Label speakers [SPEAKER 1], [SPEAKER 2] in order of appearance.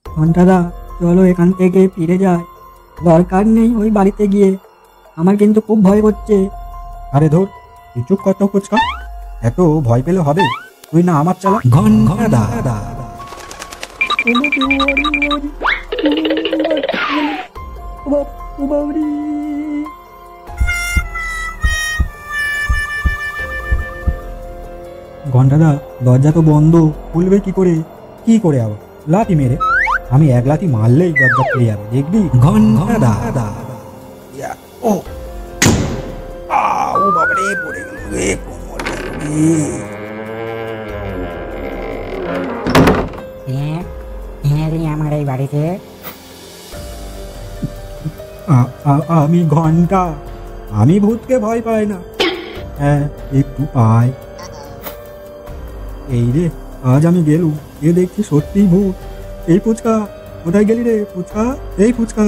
[SPEAKER 1] ঘন্টাদা, চলো এখান থেকে ফিরে যায়, দরকার নেই ওই বাড়িতে গিয়ে। আমার কিন্তু খুব ভয় করছে।
[SPEAKER 2] আরে ধর, তুই চুপ কর তো ফুচকা, এত ভয় পেলে হবে? তুই না আমার চালা। ঘন্টাদা। ঘন্টাদা, দরজা তো বন্ধ, খুলবে কি করে? কি করে আবার লাথি মেরে? আমি এক লাথি মারলেই দরজা খুলে যাবে, দেখবি। ঘন্টাদা। ও ও বাবারে, পড়ে গেল রে কোমর।
[SPEAKER 3] আমার এই বাড়িতে
[SPEAKER 2] আমি ঘন্টা, আমি ভূতকে ভয় পাই না। হ্যাঁ, একটু পাই। এই রে, আজ আমি গেলুম, এ দেখছি সত্যিই ভূত। এই ফুচকা, কোথায় গেলি রে ফুচকা? এই ফুচকা।